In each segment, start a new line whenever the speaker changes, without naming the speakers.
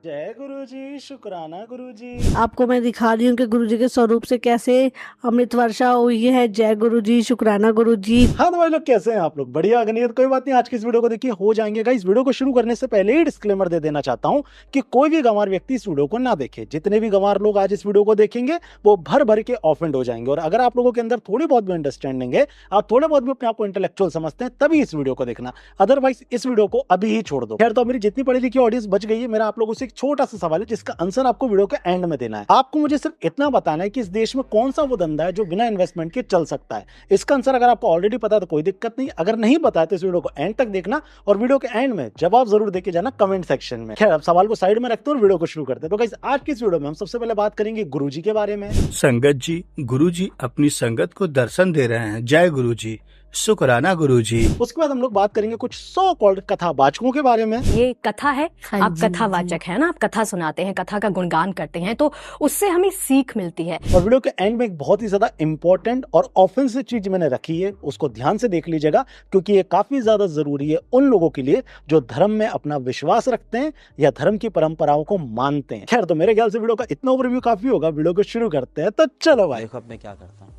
जय गुरु जी, शुक्राना गुरु जी।
आपको मैं दिखा रही हूँ कि गुरुजी के स्वरूप से कैसे अमृत वर्षा हुई है। जय गुरु जी, शुक्राना गुरु जी।
हाँ तो भाई लोग कैसे हैं आप लोग? बढ़िया अगनियत, कोई बात नहीं। आज की इस वीडियो को देखिए हो जाएंगे। इस वीडियो को शुरू करने से पहले ही डिस्क्लेमर दे देना चाहता हूँ कि कोई भी गंवार व्यक्ति इस वीडियो को ना देखे। जितने भी गंवार लोग आज इस वीडियो को देखेंगे वो भर भर के ऑफेंड हो जाएंगे। और अगर आप लोगों के अंदर थोड़ी बहुत भी अंडरस्टैंडिंग है, आप थोड़े बहुत भी अपने आप को इंटेलेक्चुअल समझते हैं, तभी इस वीडियो को देखना, अदरवाइज इस वीडियो को अभी ही छोड़ दो। खैर, तो मेरी जितनी पढ़ी लिखी ऑडियंस बच गई है, मेरा आप लोगों से एक छोटा सा सवाल है जिसका आंसर आपको वीडियो के एंड में देना है। आपको मुझे सिर्फ इतना बताना है कि इस देश में कौन सा वो धंधा है जो बिना इन्वेस्टमेंट के चल सकता है। इसका आंसर अगर आपको ऑलरेडी पता है तो कोई दिक्कत नहीं, अगर नहीं पता है तो इस वीडियो को एंड तक देखना और वीडियो के एंड में जवाब जरूर देके जाना कमेंट सेक्शन में। खैर, अब सवाल को साइड में रखते हैं और वीडियो को शुरू करते हैं। तो गाइस, आज की इस वीडियो में हम सबसे पहले बात करेंगे गुरुजी के बारे में।
संगत जी, गुरुजी अपनी संगत को दर्शन दे रहे हैं। जय गुरुजी, शुक्राना गुरुजी।
उसके बाद हम लोग बात करेंगे कुछ सो कॉल्ड कथावाचकों के बारे में।
ये कथा है,
हाँ
आप
जी,
कथावाचक है ना, आप कथा सुनाते हैं, कथा का गुणगान करते हैं, तो उससे हमें सीख मिलती है।
और वीडियो के एंड में एक बहुत ही ज्यादा इंपॉर्टेंट और ऑफेंसिव चीज मैंने रखी है, उसको ध्यान से देख लीजिएगा क्योंकि ये काफी ज्यादा जरूरी है उन लोगों के लिए जो धर्म में अपना विश्वास रखते हैं या धर्म की परंपराओं को मानते हैं। खैर, तो मेरे ख्याल से वीडियो का इतना ओवरव्यू काफी होगा। वीडियो को शुरू करते हैं, तो चलो भाई।
देखो अब मैं क्या करता हूँ।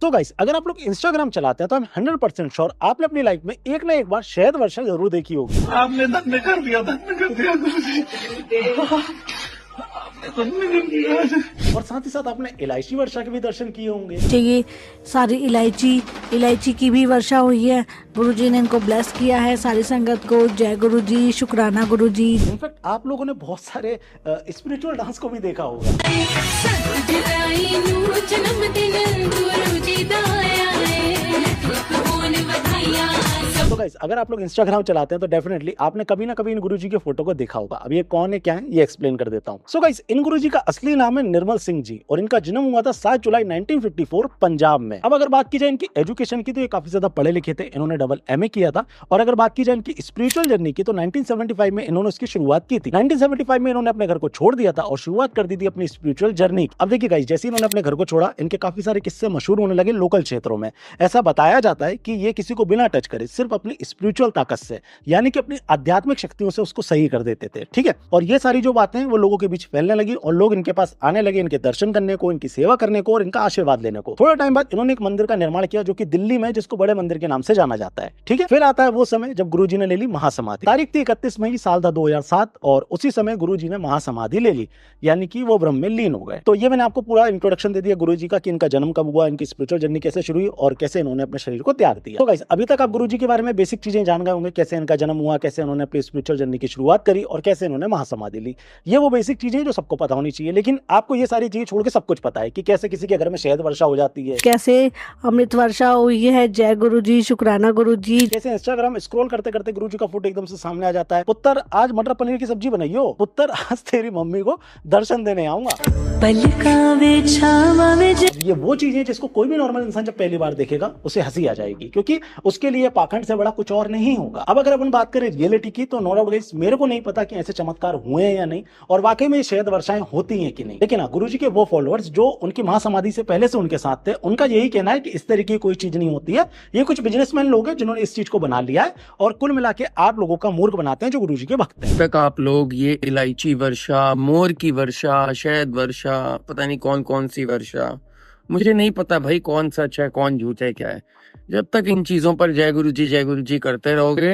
तो गाइस, अगर आप लोग इंस्टाग्राम चलाते हैं तो I'm 100% श्योर आपने अपनी लाइफ में एक ना एक बार शहद वर्षा जरूर देखी होगी।
आपने धन्य कर दिया गुरुजी। आपने धन्य कर दिया।
और साथ ही साथ आपने इलायची वर्षा के भी दर्शन किए होंगे।
ये सारी इलायची की भी वर्षा हुई है। गुरुजी ने इनको ब्लेस किया है सारी संगत को। जय गुरु जी, शुक्राना गुरु जी।
इनफैक्ट आप लोगों ने बहुत सारे स्पिरिचुअल डांस को भी देखा होगा। तो गाइस, अगर आप लोग इंस्टाग्राम चलाते हैं तो डेफिनेटली आपने कभी ना कभी इन गुरुजी के फोटो को देखा होगा। अब ये कौन है, क्या है, ये एक्सप्लेन कर देता हूँ। सो गाइस, इन गुरुजी का असली नाम है निर्मल सिंह जी और इनका जन्म हुआ था 7 जुलाई 1954 पंजाब में। अब अगर बात की जाए इनकी एजुकेशन की तो ये काफी ज्यादा पढ़े लिखे थे, इन्होंने डबल MA किया था। और अगर बात की जाए इनकी स्पिरिचुअल जर्नी की तो 1975 में इन्होंने उसकी शुरुआत की थी। 1975 में इन्होंने अपने घर को छोड़ दिया था और शुरुआत कर दी थी अपनी स्पिरिचुअल जर्नी। अब देखिए गाइस, जैसे इन्होंने अपने घर को छोड़ा, इनके काफी सारे किस्से मशहूर होने लगे लोकल क्षेत्रों में। ऐसा बताया जाता है कि ये किसी को बिना टच करे सिर्फ अपनी स्पिरिचुअल ताकत से, यानी कि अपनी आध्यात्मिक शक्तियों से उसको सही कर देते थे। ठीक है, और ये सारी जो बातें वो लोगों के बीच फैलने लगी और लोग इनके पास आने लगे, इनके दर्शन करने को, इनकी सेवा करने को और इनका आशीर्वाद लेने को। थोड़ा टाइम बाद इन्होंने एक मंदिर का निर्माण किया जो कि दिल्ली में, जिसको बड़े मंदिर के नाम से जाना जाता है। ठीक है, फिर आता है वो समय जब गुरुजी ने ले ली महासमाधि। तारीख थी 31 मई साल था 2007 और उसी समय गुरुजी ने महासमाधि ले ली, यानी कि वो ब्रह्म में लीन हो गए। तो ये मैंने आपको पूरा इंट्रोडक्शन दे दिया गुरुजी का कि इनका जन्म कब हुआ, इनकी स्पिरिचुअल जर्नी कैसे शुरू हुई और कैसे इन्होंने अपने शरीर को त्याग दिया। तो गाइस, अभी तक आप गुरुजी के बारे में बेसिक चीजें जान गए होंगे, कैसे इनका जन्म हुआ, कैसे उन्होंने अपनी स्पिरिचुअल जर्नी की शुरुआत करी और कैसे इन्होंने महासमाधि ली। ये वो बेसिक चीजें जो सबको पता होनी चाहिए। लेकिन आपको ये सारी चीजें छोड़ के सब कुछ पता है कि कैसे किसी के घर में शहद वर्षा हो जाती है,
कैसे अमृत वर्षा हुई है। जय गुरु जी, शुक्राना गुरु जी।
जैसे इंस्टाग्राम स्क्रॉल करते करते गुरुजी का फोटो एकदम से सामने आ जाता है। पुत्र, आज मटर पनीर की सब्जी बनाइयो। पुत्र, आज तेरी मम्मी को दर्शन देने आऊंगा। ये वो चीजें जिसको कोई भी नॉर्मल इंसान जब पहली बार देखेगा उसे हंसी आ जाएगी, क्योंकि उसके लिए पाखंड से बड़ा कुछ और नहीं होगा। अब अगर अपन बात करें रियलिटी की तो नो डाउट गाइस, मेरे को नहीं पता कि ऐसे चमत्कार हुए हैं या नहीं और वाकई में शहद वर्षाएं होती हैं कि नहीं। लेकिन हाँ, गुरुजी के वो फॉलोअर्स जो उनकी महासमाधि से पहले से उनके साथ थे, उनका यही कहना है कि इस तरीके की कोई चीज नहीं होती है। ये कुछ बिजनेसमैन लोग हैं जिन्होंने इस चीज को बना लिया है और कुल मिला के आप लोगों का मूर्ख बनाते हैं जो गुरुजी के भक्त हैं।
तक आप लोग ये इलायची वर्षा, मोर की वर्षा, शहद वर्षा, पता नहीं कौन कौन सी वर्षा, मुझे नहीं पता भाई कौन सच है कौन झूठ है क्या है। जब तक इन चीजों पर जय गुरु जी करते रहोगे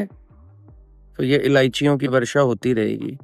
तो ये इलायचियों की वर्षा होती रहेगी।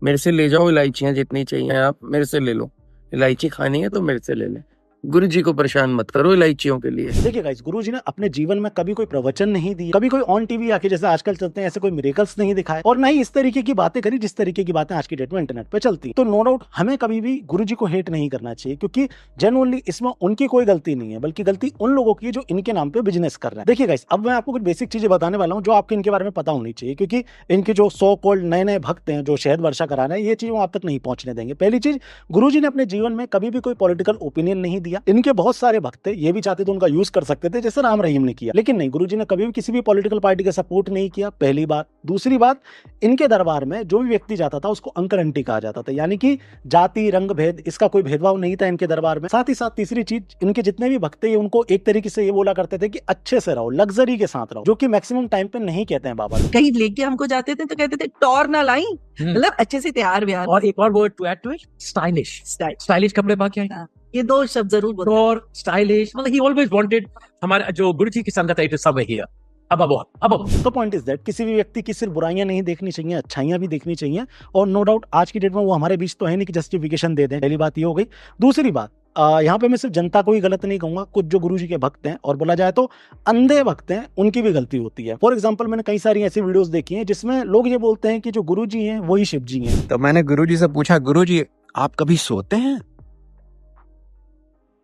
मेरे से ले जाओ इलायचियां जितनी चाहिए, आप मेरे से ले लो। इलायची खानी है तो मेरे से ले लें। गुरु जी को परेशान मत करो इलायचियों के लिए।
देखिए गाइस, गुरुजी ने अपने जीवन में कभी कोई प्रवचन नहीं दिया, कभी कोई ऑन टीवी आके जैसे आजकल चलते हैं ऐसे कोई मिरेकल्स नहीं दिखाए और ना ही इस तरीके की बातें करी जिस तरीके की बातें आज की डेट में इंटरनेट पे चलती। तो नो डाउट हमें कभी भी गुरुजी को हेट नहीं करना चाहिए, क्योंकि जेन्युइनली इसमें उनकी कोई गलती नहीं है, बल्कि गलती उन लोगों की है जो इनके नाम पे बिजनेस कर रहे हैं। देखिए गाइस, अब मैं आपको कुछ बेसिक चीजें बताने वाला हूँ जो आपको इनके बारे में पता होनी चाहिए, क्योंकि इनके जो सो कॉल्ड नए नए भक्त हैं जो शहद वर्षा करा रहे हैं, ये चीज आप तक नहीं पहुंचने देंगे। पहली चीज, गुरुजी ने अपने जीवन में कभी भी कोई पॉलिटिकल ओपिनियन नहीं दिया। किया। इनके बहुत सारे भक्त थे, ये भी चाहते थे उनका यूज कर सकते थे, जैसे राम रहीम ने किया, लेकिन नहीं, गुरुजी ने कभी भी किसी भी पॉलिटिकल पार्टी का सपोर्ट नहीं किया, पहली बात। दूसरी बात, इनके दरबार में जो भी व्यक्ति जाता था उसको अंकल आंटी कहा जाता था, यानी कि जाति रंग भेद इसका कोई भेदभाव नहीं था इनके दरबार में। साथ ही साथ तीसरी चीज, इनके जितने भी भक्त थे उनको एक तरीके से ये बोला करते थे कि अच्छे से रहो, लग्जरी के साथ रहो, जो कि मैक्सिमम टाइम पे नहीं कहते हैं बाबा।
कहीं लेके हमको जाते थे तो कहते थे टॉर ना लाई, मतलब अच्छे से तैयार व्यार।
और एक और word to add to it, stylish. Stylish कपड़े पा के
हाँ, ये दो शब्द जरूर बोलो।
और स्टाइलिश, मतलब ही ऑलवेज वांटेड हमारा जो गुरुजी की संगत है, इट इज समवेयर हियर अब।
तो पॉइंट इज दैट किसी भी व्यक्ति की सिर्फ बुराइयां नहीं देखनी चाहिए, अच्छाइयां भी देखनी चाहिए। और नो डाउट आज की डेट में वो हमारे बीच तो है नहीं कि जस्टिफिकेशन दे दें, पहली बात ये हो गई। दूसरी बात, यहाँ पे मैं सिर्फ जनता को ही गलत नहीं कहूंगा, कुछ जो गुरुजी के भक्त हैं और बोला जाए तो अंधे भक्त हैं, उनकी भी गलती होती है। फॉर एग्जांपल, मैंने कई सारी ऐसी वीडियोस देखी हैं जिसमें लोग ये बोलते हैं कि जो गुरुजी हैं वही शिव जी हैं।
तो मैंने गुरुजी से पूछा, गुरुजी आप कभी सोते हैं?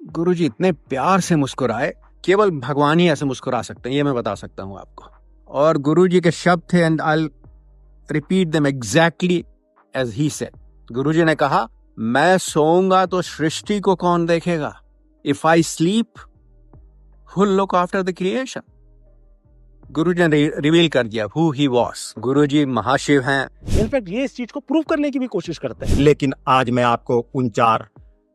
गुरुजी इतने प्यार से मुस्कुराए, केवल भगवान ही ऐसे मुस्कुरा सकते हैं, ये मैं बता सकता हूं आपको। और गुरुजी के शब्द थे, and I will repeat them exactly as he said. गुरुजी ने कहा, मैं सोऊंगा तो सृष्टि को कौन देखेगा? If I sleep who will look after the creation? गुरुजी ने रिवील कर दिया हु ही वाज। गुरुजी महाशिव हैं।
इनफैक्ट ये इस चीज को प्रूव करने की भी कोशिश करते हैं।
लेकिन आज मैं आपको उन 4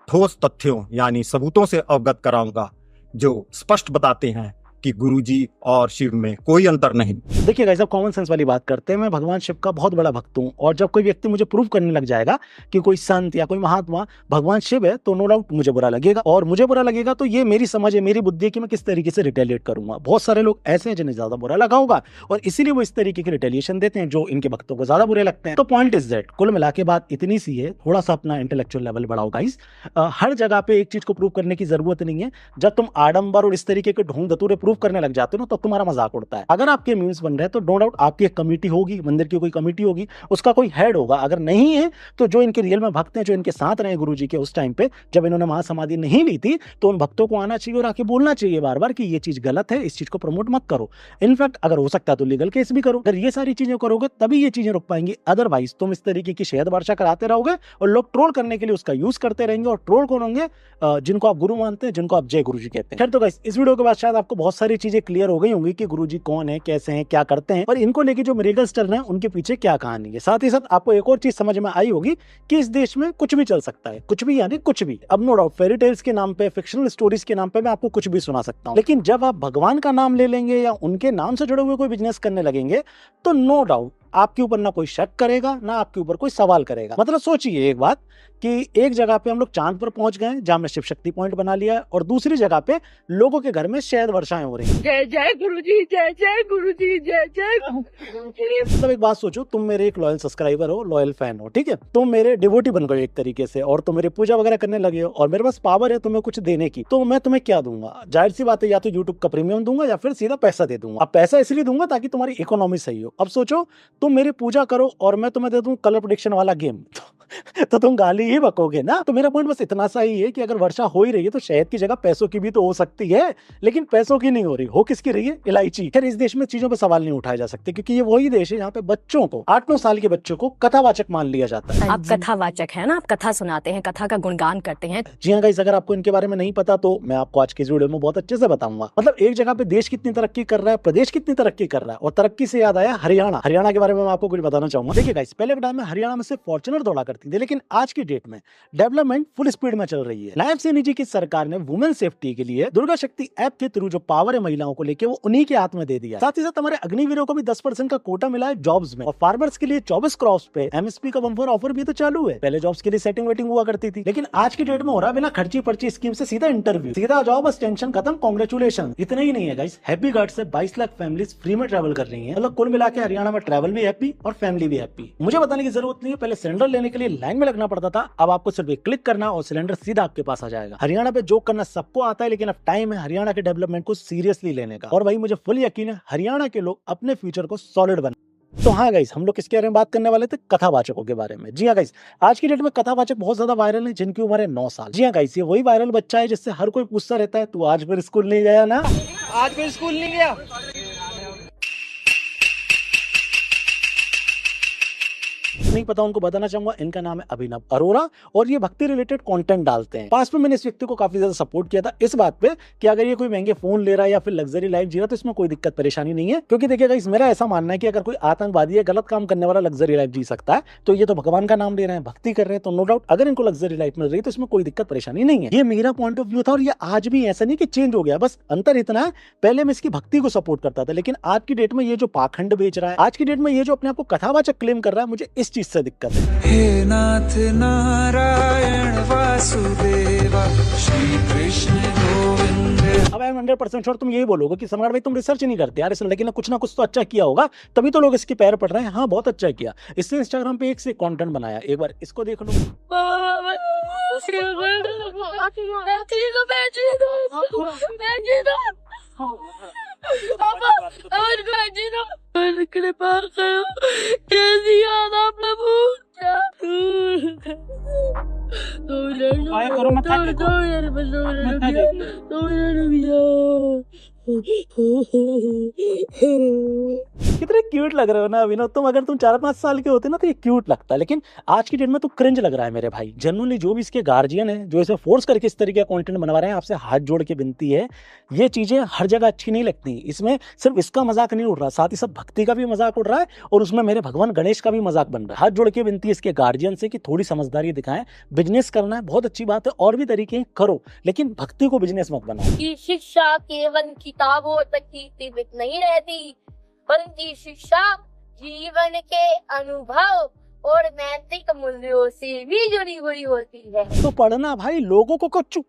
ठोस तथ्यों यानी सबूतों से अवगत कराऊंगा जो स्पष्ट बताते हैं कि गुरुजी और शिव में कोई अंतर नहीं।
देखिए गाइस, अब कॉमन सेंस वाली बात करते हैं। मैं भगवान शिव का बहुत बड़ा भक्त हूं, और जब कोई व्यक्ति मुझे प्रूव करने लग जाएगा कि कोई संत या कोई महात्मा भगवान शिव है, तो नो डाउट मुझे बुरा लगेगा। और मुझे बुरा लगेगा तो ये मेरी समझ है, मेरी बुद्धि है कि मैं किस तरीके से रिटेलिएट करूंगा। बहुत सारे लोग ऐसे हैं जिन्हें ज्यादा बुरा लगा होगा, और इसीलिए वो इस तरीके की रिटेलिएशन देते हैं जो इनके भक्तों को ज्यादा बुरे लगते हैं। तो पॉइंट इज दैट, कुल मिला के बात इतनी सी है, थोड़ा सा अपना इंटेलेक्चुअल लेवल बढ़ाओ गाइस। हर जगह पे एक चीज को प्रूव करने की जरूरत नहीं है। जब तुम आडंबर और इस तरीके के ढोंग धतूरे प्रूव करने लग जाते हो तो तुम्हारा मजाक उड़ता है। अगर आपके मीम्स बन रहे हैं तो नो डाउट आपकी एक कमेटी होगी, मंदिर की कोई कमेटी होगी, उसका कोई हेड होगा। अगर नहीं है तो जो इनके रियल में भक्त हैं, जो इनके साथ रहे गुरुजी के उस टाइम पे जब इन्होंने महासमाधि नहीं ली थी, तो उन भक्तों को आना चाहिए और आके बोलना चाहिए बार बार कि ये चीज गलत है, इस चीज को प्रमोट मत करो। इनफैक्ट अगर हो सकता है तो लीगल केस भी करो। अगर ये सारी चीजें करोगे तभी ये चीजें रुक पाएंगी, अदरवाइज तुम इस तरीके की शहद वर्षा कराते रहोगे और लोग ट्रोल करने के लिए उसका यूज करते रहेंगे। और ट्रोल कौन होंगे? जिनको आप गुरु मानते हैं, जिनको आप जय गुरुजी कहते हैं। खैर, तो गाइस इस वीडियो के बाद शायद आपको बहुत सारी चीजें क्लियर हो गई होंगी कि गुरुजी कौन है, कैसे हैं, क्या करते हैं, और इनको लेके जो मिरेकल्स चल रहे हैं उनके पीछे क्या कहानी है। साथ ही साथ आपको एक और चीज समझ में आई होगी कि इस देश में कुछ भी चल सकता है, कुछ भी यानी कुछ भी। अब नो डाउट फेरी टेल्स के नाम पे, फिक्शनल स्टोरीज के नाम पे मैं आपको कुछ भी सुना सकता हूँ, लेकिन जब आप भगवान का नाम ले लेंगे या उनके नाम से जुड़े हुए कोई बिजनेस करने लगेंगे तो नो डाउट आपके ऊपर ना कोई शक करेगा, ना आपके ऊपर कोई सवाल करेगा। मतलब सोचिए एक बात कि एक जगह पे हम लोग चांद पर पहुंच गए जहां हमने शिव शक्ति पॉइंट बना लिया है, और दूसरी जगह पे लोगों के घर में शहद वर्षाएं हो रही हैं।
जय जय गुरुजी, जय जय गुरुजी, जय जय गुरुजी।
मतलब एक बात सोचो, तुम मेरे एक लॉयल सब्सक्राइबर हो, लॉयल फैन हो, ठीक है, तुम मेरे डिवोटी बन गए एक तरीके से, और तुम मेरी पूजा वगैरह करने लगे हो, और मेरे पास पावर है तुम्हें कुछ देने की, तो मैं तुम्हें क्या दूंगा? जाहिर सी बात है, या तो यूट्यूब का प्रीमियम दूंगा या फिर सीधा पैसा दे दूंगा। अब पैसा इसलिए दूंगा ताकि तुम्हारी इकोनॉमी सही हो। अब सोचो, तुम मेरी पूजा करो और मैं तुम्हें दे दूं कलर प्रेडिक्शन वाला गेम, तो तुम गाली ही बकोगे ना। तो मेरा पॉइंट बस इतना सा ही है कि अगर वर्षा हो ही रही है तो शहद की जगह पैसों की भी तो हो सकती है, लेकिन पैसों की नहीं हो रही, हो किसकी रही है? इलायची। खैर, इस देश में चीजों पे सवाल नहीं उठाए जा सकते, क्योंकि ये वही देश है जहाँ पे बच्चों को, 8-9 साल के बच्चों को कथावाचक मान लिया जाता है।
आप कथावाचक है ना, आप कथा सुनाते हैं, कथा का गुणगान करते हैं।
जी हाँ गाइस, अगर आपको इनके बारे में नहीं पता तो मैं आपको आज के इस वीडियो में बहुत अच्छे से बताऊंगा। मतलब एक जगह पे देश कितनी तरक्की कर रहा है, प्रदेश कितनी तरक्की कर रहा है, और तरक्की से याद आया हरियाणा। हरियाणा के बारे में मैं आपको कुछ बताना चाहूंगा। देखिए गाइस, पहले के टाइम में हरियाणा में सिर्फ फॉर्च्यूनर दौड़ा करती थी, लेकिन आज की डेट में डेवलपमेंट फुल स्पीड में चल रही है। नायब सिंह जी की सरकार ने वुमेन सेफ्टी के लिए दुर्गा शक्ति ऐप के थ्रू जो पावर है महिलाओं को लेके, वो उन्हीं के हाथ में दे दिया। साथ ही साथ हमारे अग्निवीरों को भी 10% का कोटा मिला है जॉब्स में, और फार्मर्स के लिए 24 क्रॉप्स पे एमएसपी का 1 ऑफर भी तो चालू है। पहले जॉब्स के लिए सेटिंग वेटिंग हुआ करती थी, लेकिन आज की डेट में हो रहा है बिना खर्ची पर्ची स्कीम से सीधा इंटरव्यू, सीधा जॉब, बस टेंशन खत्म, कांग्रेचुलेशन। इतना ही नहीं है गाइस, हैप्पी गार्ड से 22 लाख फैमिलीज फ्री में ट्रैवल कर रही है। मतलब कुल मिला के हरियाणा में ट्रैवल भी हैप्पी और फैमिली भी हैप्पी। मुझे बताने की जरूरत नहीं है, पहले सिलेंडर लेने के लिए लाइन में लगना पड़ता था, अब आपको सिर्फ एक क्लिक करना और सिलेंडर सीधा आपके पास आ जाएगा। हरियाणा पे जोक करना सबको आता है, लेकिन अब टाइम है हरियाणा के डेवलपमेंट को सीरियसली लेने का, और भाई मुझे फुल यकीन है हरियाणा के लोग अपने फ्यूचर को सॉलिड बना। तो हाँ गाइस, हम लोग किसके बारे में बात करने वाले थे? कथावाचकों के बारे में। जी हाँ गाइस, आज की डेट में कथावाचक बहुत ज्यादा वायरल है, जिनकी उम्र है 9 साल। जी हाँ गाइस, ये वही वायरल बच्चा है जिससे हर कोई पूछता रहता है, तू आज फिर स्कूल नहीं गया ना?
आज फिर स्कूल नहीं गया।
नहीं पता उनको बताना चाहूंगा, इनका नाम है अभिनव अरोरा और ये भक्ति रिलेटेड कंटेंट डालते हैं। पास में मैंने इस व्यक्ति को काफी ज्यादा सपोर्ट किया था इस बात पे कि अगर ये कोई महंगे फोन ले रहा है या फिर लग्जरी लाइफ जी रहा है तो इसमें कोई दिक्कत परेशानी नहीं है, क्योंकि देखिएगा इस मेरा ऐसा मानना है कि अगर कोई आतंकवादी या गलत काम करने वाला लग्जरी लाइफ जी सकता है तो ये तो भगवान का नाम ले रहे हैं, भक्ति कर रहे हैं, तो नो डाउट अगर इनको लग्जरी लाइफ मिल रही है तो इसमें कोई दिक्कत परेशानी नहीं है। ये मेरा पॉइंट ऑफ व्यू था और ये आज भी ऐसा नहीं कि चेंज हो गया, बस अंतर इतना है पहले मैं इसकी भक्ति को सपोर्ट करता था, लेकिन आज की डेट में ये जो पाखंड बेच रहा है, आज की डेट में ये जो अपने आप को कथावाचक क्लेम कर रहा है, मुझे इस चीज से दिक्कत है।
हे नाथ नारायण वासुदेवा श्री कृष्ण गोविंद।
अब आई एम 100% श्योर तुम यही बोलोगे कि सम्राट भाई तुम रिसर्च नहीं करते यार, इसने लेकिन कुछ ना कुछ तो अच्छा किया होगा तभी तो लोग इसके पैर पड़ रहे हैं। हाँ बहुत अच्छा किया, इसने इंस्टाग्राम पे एक से कंटेंट बनाया, एक बार इसको देख लो। कितने क्यूट लग रहे हो ना अभिनव तुम, अगर तुम 4-5 साल के होते ना तो ये क्यूट लगता है, लेकिन आज की डेट में तो क्रिंज लग रहा है मेरे भाई। जनरली जो भी इसके गार्जियन है जो इसे फोर्स करके इस तरीके का कंटेंट बनवा रहे हैं, आपसे हाथ जोड़ के विनती है, ये चीजें हर जगह अच्छी नहीं लगती। इसमें सिर्फ इसका मजाक नहीं उड़ रहा, साथ ही सब भक्ति का भी मजाक उड़ रहा है और उसमें मेरे भगवान गणेश का भी मजाक बन रहा है। हाथ जोड़ के विनती है इसके गार्जियन से कि थोड़ी समझदारी दिखाएं, बिजनेस करना है बहुत अच्छी बात है और भी तरीके करो, लेकिन भक्ति को बिजनेस मत बनाओ।
की शिक्षा केवल किताबों तक ही सीमित नहीं रहती, परंतु शिक्षा जीवन के अनुभव और नैतिक मूल्यों से भी जुड़ी हुई होती है।
तो पढ़ना भाई, लोगों को चुप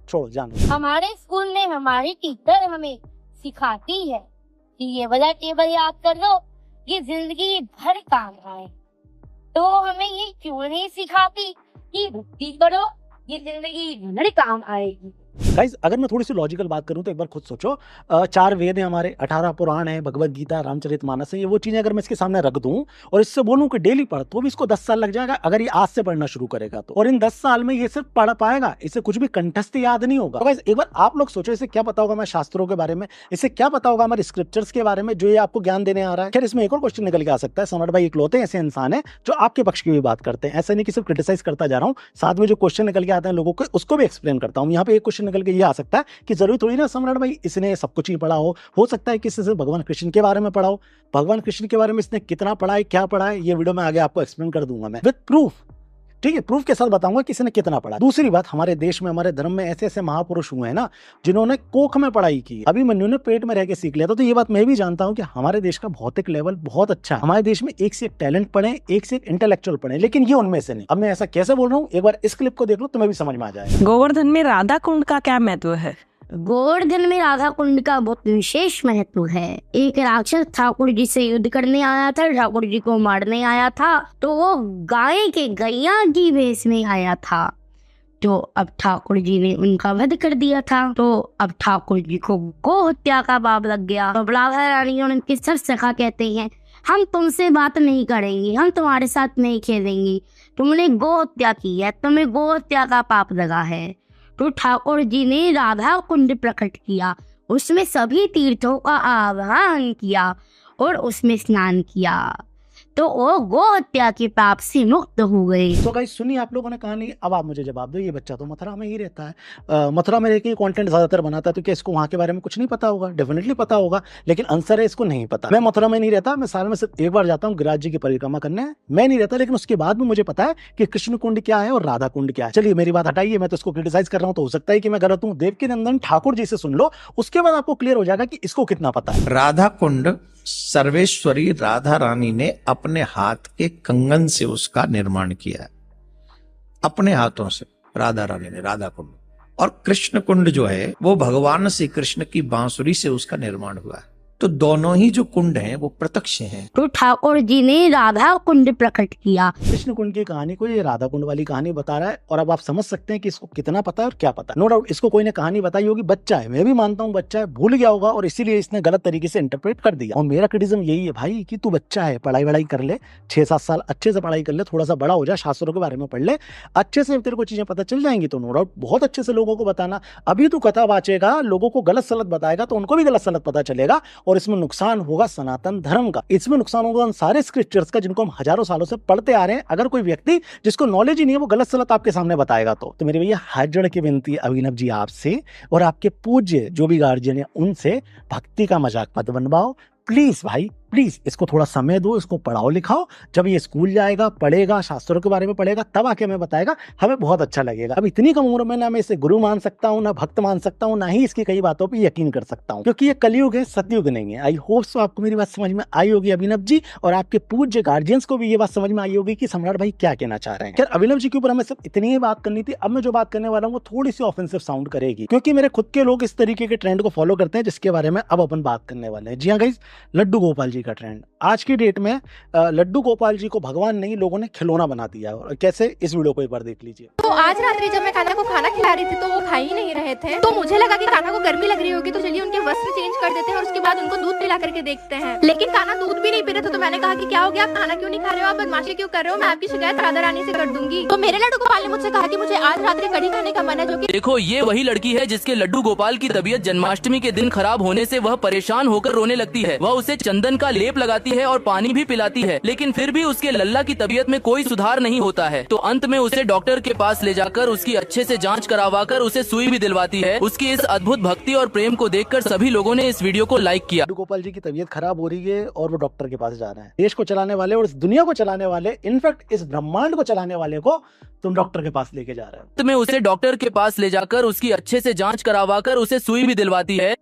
छोड़ो जानो।
हमारे स्कूल में हमारी टीचर हमें सिखाती है कि ये वाला टेबल याद कर लो, ये जिंदगी भर काम आए। तो हमें ये क्यों नहीं सिखाती कि भक्ति करो, ये जिंदगी भर काम आएगी।
गाइस अगर मैं थोड़ी सी लॉजिकल बात करूं तो एक बार खुद सोचो, 4 वेद हैं हमारे, 18 पुराण है, भगवत गीता, रामचरितमानस है, ये वो चीजें अगर मैं इसके सामने रख दूं और इससे बोलूं कि डेली पढ़, तो भी इसको 10 साल लग जाएगा अगर ये आज से पढ़ना शुरू करेगा तो। और इन 10 साल में ये सिर्फ पढ़ पाएगा, इसे कुछ भी कंठस्थ याद नहीं होगा। तो गाइस एक बार आप लोग सोचो इसे क्या पता होगा हमारे शास्त्रों के बारे में, इसे क्या पता होगा हमारे स्क्रिप्चर्स के बारे में जो ये आपको ज्ञान देने आ रहा है। खैर इसमें एक और क्वेश्चन निकल के आ सकता है, सम्राट भाई इकलौते ऐसे इंसान है जो आपके पक्ष की भी बात करते हैं, ऐसा नहीं कि सिर्फ क्रिटिसाइज करता जा रहा हूँ, साथ में जो क्वेश्चन निकल के आते हैं लोगों को उसको भी एक्सप्लेन करता हूँ। यहाँ पे एक क्वेश्चन निकल के ये आ सकता है कि जरूरी थोड़ी ना सम्राट भाई इसने सब कुछ ही पढ़ा हो सकता है कि इससे भगवान कृष्ण के बारे में पढ़ा हो, भगवान कृष्ण के बारे में इसने कितना पढ़ा है, क्या पढ़ा है, ये वीडियो में आगे आपको एक्सप्लेन कर दूंगा मैं विद प्रूफ, ठीक है, प्रूफ के साथ बताऊंगा कि इसने कितना पढ़ा। दूसरी बात, हमारे देश में हमारे धर्म में ऐसे ऐसे महापुरुष हुए हैं ना जिन्होंने कोख में पढ़ाई की, अभिमन्यु ने पेट में रह के सीख लिया था। तो ये बात मैं भी जानता हूं कि हमारे देश का भौतिक लेवल बहुत अच्छा है, हमारे देश में एक से एक टैलेंट पढ़े, एक से एक इंटेलेक्चुअल पढ़े, लेकिन ये उनमें से नहीं। अब मैं ऐसा कैसे बोल रहा हूँ, एक बार इस क्लिप को देख लो तुम्हें भी समझ में आ जाएगा।
गोवर्धन में राधा कुंड का क्या महत्व है?
गोवर्धन में राधा कुंड का बहुत विशेष महत्व है। एक राक्षस ठाकुर जी से युद्ध करने आया था, ठाकुर जी को मारने आया था, तो वो गाय के गैया की भेष में आया था। तो अब ठाकुर जी ने उनका वध कर दिया था, तो अब ठाकुर जी को गो हत्या का पाप लग गया। तो राधा रानी और उनके सब सखा कहते हैं हम तुमसे बात नहीं करेंगे, हम तुम्हारे साथ नहीं खेलेंगे, तुमने गो हत्या की है, तुम्हें गो हत्या का पाप लगा है। तो ठाकुर जी ने राधा कुंड प्रकट किया, उसमें सभी तीर्थों का आह्वान किया और उसमें स्नान किया, तो वो गो हत्या के पाप से मुक्त हो गए।
तो गाइस सुनिए आप लोगों ने कहानी, अब आप मुझे जवाब दो। ये बच्चा तो मथुरा में ही रहता है, मथुरा में रहकर कंटेंट ज्यादातर बनाता है, तो क्या इसको वहां के बारे में कुछ नहीं पता होगा? डेफिनेटली पता होगा, लेकिन आंसर है इसको नहीं पता। मैं मथुरा में नहीं रहता, मैं साल में सिर्फ एक बार जाता हूँ गिरिराज जी की परिक्रमा करने, मैं नहीं रहता, लेकिन उसके बाद भी मुझे पता है कि कृष्ण कुंड क्या है और राधा कुंड क्या है। चलिए मेरी बात हटाइए, मैं तो इसको क्रिटिसाइज कर रहा हूँ, तो हो सकता है कि मैं गलत हूँ। देवकी नंदन ठाकुर जी से सुन लो, उसके बाद आपको क्लियर हो जाएगा कि इसको कितना पता है।
राधा कुंड सर्वेश्वरी राधा रानी ने अपने हाथ के कंगन से उसका निर्माण किया है, अपने हाथों से राधा रानी ने राधा कुंड। और कृष्ण कुंड जो है वो भगवान श्री कृष्ण की बांसुरी से उसका निर्माण हुआ है। तो दोनों ही जो कुंड हैं वो प्रत्यक्ष हैं।
तो ठाकुर जी ने राधा कुंड प्रकट किया।
कृष्ण कुंड की कहानी को ये राधा कुंड वाली कहानी बता रहा है, और अब आप समझ सकते हैं कि इसको कितना पता है और क्या पता है। नो डाउट इसको कोई ने कहानी बताई होगी, बच्चा है, मैं भी मानता हूँ बच्चा है, भूल गया होगा और इसीलिए इसने गलत तरीके से इंटरप्रेट कर दिया। और मेरा क्रिटिज्म यही है भाई कि तू बच्चा है, पढ़ाई वढ़ाई कर ले, 6-7 साल अच्छे से पढ़ाई कर ले, थोड़ा सा बड़ा हो जा, शास्त्रों के बारे में पढ़ ले, अच्छे से तेरे को चीजें पता चल जाएंगी। तो नो डाउट बहुत अच्छे से लोगों को बताना। अभी तू कथा बाचेगा, लोगों को गलत सलत बताएगा तो उनको भी गलत सलत पता चलेगा, और इसमें नुकसान होगा सनातन धर्म का, इसमें नुकसान होगा उन सारे स्क्रिप्चर्स का जिनको हम हजारों सालों से पढ़ते आ रहे हैं। अगर कोई व्यक्ति जिसको नॉलेज ही नहीं है वो गलत सलत आपके सामने बताएगा तो मेरे भैया हाथ जोड़ के विनती है अभिनव जी आपसे और आपके पूज्य जो भी गार्जियन है उनसे, भक्ति का मजाक मत बनवाओ प्लीज भाई, प्लीज इसको थोड़ा समय दो, इसको पढ़ाओ लिखाओ। जब ये स्कूल जाएगा, पढ़ेगा, शास्त्रों के बारे में पढ़ेगा, तब आके हमें बताएगा, हमें बहुत अच्छा लगेगा। अब इतनी कम उम्र में ना मैं इसे गुरु मान सकता हूँ, ना भक्त मान सकता हूँ, ना ही इसकी कई बातों पे यकीन कर सकता हूँ, क्योंकि ये कलयुग है, सतयुग नहीं है। आई होप सो आपको मेरी बात समझ में आई होगी अभिनव जी, और आपके पूज्य गार्जियंस को भी ये बात समझ में आई होगी कि सम्राट भाई क्या कहना चाह रहे हैं। खैर अभिनव जी के ऊपर हमें सिर्फ इतनी ही बात करनी थी। अब मैं जो बात करने वाला हूँ वो थोड़ी सी ऑफेंसिव साउंड करेगी, क्योंकि मेरे खुद के लोग इस तरीके के ट्रेंड को फॉलो करते हैं जिसके बारे में अब अपन बात करने वाले हैं। जी हाँ गाइस, लड्डू गोपाल जी का ट्रेंड। आज की डेट में लड्डू गोपाल जी को भगवान नहीं, लोगों ने खिलौना बना दिया है। और कैसे, इस वीडियो को एक बार देख लीजिए।
तो आज रात्रि जब मैं कान्हा को खाना खिला रही थी तो वो खा ही नहीं रहे थे, तो मुझे लगा कि कान्हा को गर्मी लग रही होगी, तो चलिए उनके वस्त्र चेंज कर देते हैं और उसके बाद उनको दूध पिला करके देखते हैं। लेकिन कान्हा दूध भी नहीं पी रहे थे, तो मैंने कहा कि क्या हो गया, आप खाना क्यों नहीं खा रहे हो, आप बदमाशी क्यों कर रहे हो, मैं आपकी शिकायत राधा रानी से कर दूंगी। तो मेरे लड्डू गोपाल ने मुझसे कहा कि मुझे आज रात्रि कढ़ी खाने का मन है, जो कि
देखो ये वही लड़की है जिसके लड्डू गोपाल की तबीयत जन्माष्टमी के दिन खराब होने से वह परेशान होकर रोने लगती है। वह उसे चंदन का लेप लगाती है और पानी भी पिलाती है, लेकिन फिर भी उसके लल्ला की तबीयत में कोई सुधार नहीं होता है। तो अंत में उसे डॉक्टर के पास ले जाकर उसकी अच्छे से जांच करवाकर उसे सुई भी दिलवाती है। उसकी इस अद्भुत भक्ति और प्रेम को देखकर सभी लोगों ने इस वीडियो को लाइक किया।
लड्डू गोपाल जी की तबीयत खराब हो रही है और वो डॉक्टर के पास जा रहे हैं। देश को चलाने वाले और इस दुनिया को चलाने वाले, इनफैक्ट इस ब्रह्मांड को चलाने वाले को तुम डॉक्टर के पास लेके जा रहे हो।
अंत में उसे डॉक्टर के पास ले जाकर उसकी अच्छे से जांच करवाकर उसे सुई भी दिलवाती है।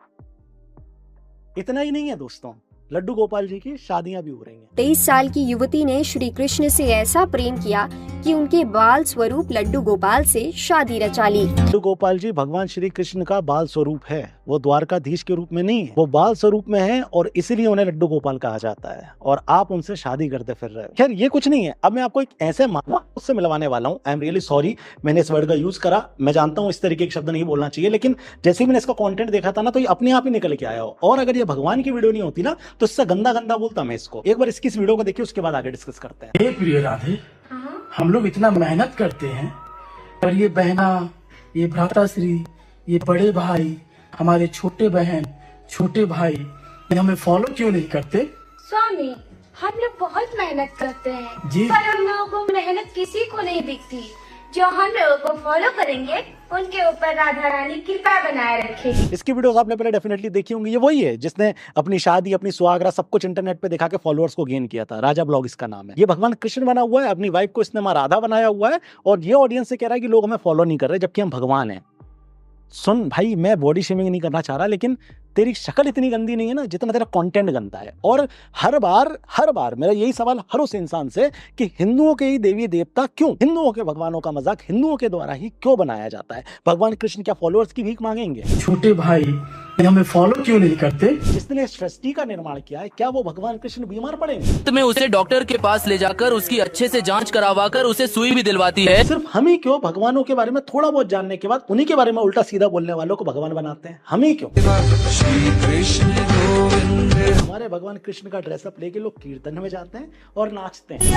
इतना ही नहीं है दोस्तों, लड्डू गोपाल जी की शादियां भी हो रही हैं।
23 साल की युवती ने श्री कृष्ण से ऐसा प्रेम किया कि उनके बाल स्वरूप लड्डू गोपाल से शादी रचा ली।
लड्डू गोपाल जी भगवान श्री कृष्ण का बाल स्वरूप है, वो द्वारकाधीश के रूप में नहीं है, वो बाल स्वरूप में है और इसीलिए उन्हें लड्डू गोपाल कहा जाता है। और आप उनसे शादी करते फिर रहे हो। खैर ये कुछ नहीं है, अब मैं आपको एक ऐसे मानव उससे मिलवाने वाला हूँ। आई एम रियली सॉरी मैंने इस वर्ड का यूज करा, मैं जानता हूँ इस तरीके के शब्द नहीं बोलना चाहिए, लेकिन जैसे ही मैंने इसका कंटेंट देखा था ना, तो ये अपने आप ही निकल के आया हो। और अगर ये भगवान की वीडियो नहीं होती ना, तो इससे गंदा गंदा बोलता मैं इसको। एक बार इसकी इस वीडियो को देखिए, उसके बाद आगे डिस्कस करते हैं।
हे प्रिय राधे, हम लोग इतना मेहनत करते हैं, पर ये बहना, ये भ्राताश्री, ये बड़े भाई, हमारे छोटे बहन, छोटे भाई, ये हमें फॉलो क्यों नहीं करते?
स्वामी, हम लोग बहुत मेहनत करते हैं
जी,
पर हम लोगों को मेहनत किसी को नहीं दिखती। जो हम लोगों को फॉलो करेंगे उनके ऊपर राधा रानी कृपा बनाए रखेगी।
इसकी वीडियोस आपने पहले डेफिनेटली देखी होंगी। ये वही है जिसने अपनी शादी, अपनी सुहागरा, सब कुछ इंटरनेट पे दिखा के फॉलोअर्स को गेन किया था। राजा ब्लॉग इसका नाम है। ये भगवान कृष्ण बना हुआ है, अपनी वाइफ को इसने मां राधा बनाया हुआ है, और ये ऑडियंस से कह रहा है कि लोग हमें फॉलो नहीं कर रहे, जबकि हम भगवान हैं। सुन भाई, मैं बॉडी शेमिंग नहीं करना चाह रहा, लेकिन तेरी शक्ल इतनी गंदी नहीं है ना जितना तेरा कंटेंट गंदा है। और हर बार मेरा यही सवाल हर उस इंसान से कि हिंदुओं के ही देवी देवता क्यों, हिंदुओं के भगवानों का मजाक हिंदुओं के द्वारा ही क्यों बनाया जाता है? भगवान कृष्ण क्या फॉलोअर्स की भीख मांगेंगे?
छोटे भाई हमें फॉलो क्यों नहीं करते?
जिसने सृष्टि का निर्माण किया है, क्या वो भगवान कृष्ण बीमार पड़ेंगे?
अंत में उसे डॉक्टर के पास ले जाकर उसकी अच्छे से जांच करवाकर उसे सुई भी दिलवाती है।
सिर्फ हम ही क्यों भगवानों के बारे में थोड़ा बहुत जानने के बाद उन्हीं के बारे में उल्टा सीधा बोलने वालों को भगवान बनाते हैं? हम ही क्यों?
श्री कृष्ण गोविंद।
हमारे भगवान कृष्ण का ड्रेसअप लेके लोग कीर्तन में जाते हैं और नाचते हैं।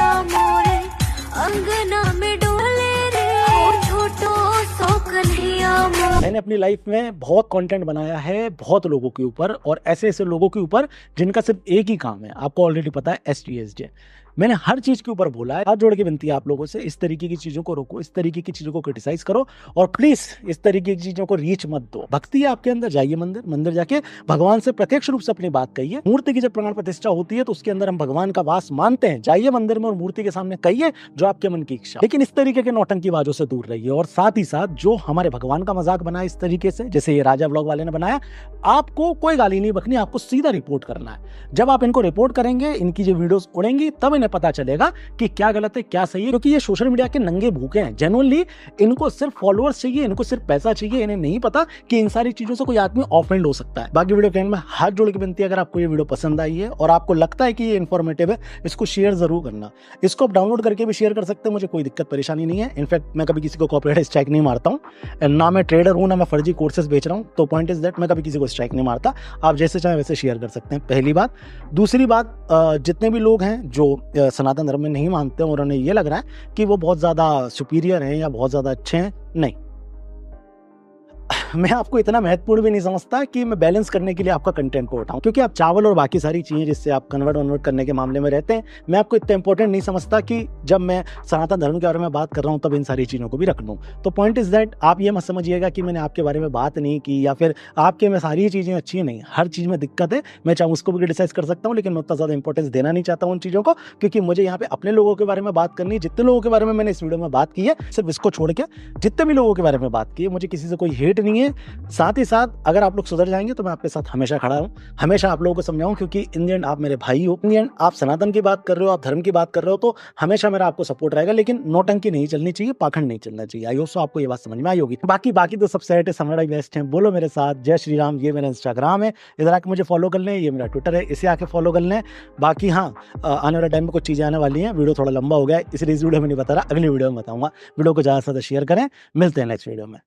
मैंने अपनी लाइफ में बहुत कंटेंट बनाया है बहुत लोगों के ऊपर, और ऐसे ऐसे लोगों के ऊपर जिनका सिर्फ एक ही काम है, आपको ऑलरेडी पता है, STSJ। मैंने हर चीज के ऊपर बोला है। हाथ जोड़ के विनती है आप लोगों से, इस तरीके की चीजों को रोको, इस तरीके की चीजों को क्रिटिसाइज करो, और प्लीज इस तरीके की चीजों को रीच मत दो। भक्ति है आपके अंदर, जाइए मंदिर जाके भगवान से प्रत्यक्ष रूप से अपनी बात कहिए। मूर्ति की जब प्राण प्रतिष्ठा होती है तो उसके अंदर हम भगवान का वास मानते हैं। जाइए मंदिर में और मूर्ति के सामने कहिए जो आपके मन की इच्छा, लेकिन इस तरीके के नौटंकी बाजों से दूर रहिए। और साथ ही साथ जो हमारे भगवान का मजाक बनाया इस तरीके से, जैसे ये राजा ब्लॉग वाले ने बनाया, आपको कोई गाली नहीं बकनी, आपको सीधा रिपोर्ट करना है। जब आप इनको रिपोर्ट करेंगे, इनकी जो वीडियोस उड़ेंगी, तब इन्हें पता चलेगा कि क्या गलत है क्या सही है, क्योंकि ये सोशल मीडिया के नंगे भूखे हैं। जेन्युइनली इनको सिर्फ फॉलोअर्स चाहिए, इनको सिर्फ पैसा चाहिए, इन्हें नहीं पता कि इन सारी चीजों से कोई आदमी ऑफेंड हो सकता है। बाकी वीडियो के एंड में हाथ जोड़ के विनती है, अगर आपको ये वीडियो पसंद आई है और आपको लगता है कि ये इन्फॉर्मेटिव है, इसको शेयर जरूर करना। इसको आप डाउनलोड करके भी शेयर कर सकते हैं, मुझे कोई दिक्कत परेशानी नहीं है। इनफैक्ट मैं कभी किसी को कॉपीराइट स्ट्राइक नहीं मारता हूँ, ना मैं ट्रेडर हूँ, ना मैं फर्जी कोर्सेज बेच रहा हूँ। तो पॉइंट इज दैट मैं कभी किसी को स्ट्राइक नहीं मारता। आप जैसे चाहे वैसे शेयर कर सकते हैं, पहली बात। दूसरी बात, जितने भी लोग हैं जो सनातन धर्म में नहीं मानते हैं और उन्हें ये लग रहा है कि वो बहुत ज्यादा सुपीरियर हैं या बहुत ज्यादा अच्छे हैं, नहीं। मैं आपको इतना महत्वपूर्ण भी नहीं समझता कि मैं बैलेंस करने के लिए आपका कंटेंट को उठाऊं, क्योंकि आप चावल और बाकी सारी चीजें जिससे आप कन्वर्ट करने के मामले में रहते हैं, मैं आपको इतना इंपॉर्टेंट नहीं समझता कि जब मैं सनातन धर्म के बारे में बात कर रहा हूं तब इन सारी चीजों को भी रख लूं। तो पॉइंट इज दैट आप ये मत समझिएगा कि मैंने आपके बारे में बात नहीं की या फिर आपके में सारी चीजें अच्छी नहीं, हर चीज में दिक्कत है। मैं चाहूँ उसको भी क्रिटिसाइज कर सकता हूँ, लेकिन मैं उतना ज्यादा इंपॉर्टेंस देना नहीं चाहता हूँ उन चीजों को, क्योंकि मुझे यहाँ पे अपने लोगों के बारे में बात करनी है। जितने लोगों के बारे में मैंने इस वीडियो में बात की है, सिर्फ इसको छोड़ के जितने भी लोगों के बारे में बात की है, मुझे किसी से कोई हेट नहीं है। साथ ही साथ अगर आप लोग सुधर जाएंगे तो मैं आपके साथ हमेशा खड़ा हूँ, हमेशा आप लोगों को समझाऊं, क्योंकि इन द एंड आप मेरे भाई हो, इन द एंड आप सनातन की बात कर रहे हो, आप धर्म की बात कर रहे हो, तो हमेशा मेरा आपको सपोर्ट रहेगा। लेकिन नौटंकी नहीं चलनी चाहिए, पाखंड नहीं चलना चाहिए। आई होप सो आपको ये बात समझ में आई होगी। बाकी तो सब सेट है, समझना बेस्ट है। बोलो मेरे साथ जय श्री राम। ये मेरा इंस्टाग्राम है, इधर आके मुझे फॉलो कर लें। ये मेरा ट्विटर है, इसे आके फॉलो कर लें। बाकी हाँ, आने वाले टाइम में कुछ चीज़ें आने वाली हैं। वीडियो थोड़ा लंबा हो गया है, इसलिए इस वीडियो में नहीं बता रहा, अगली वीडियो में बताऊंगा। वीडियो को ज़्यादा से ज़्यादा शेयर करें। मिलते हैं नेक्स्ट वीडियो में।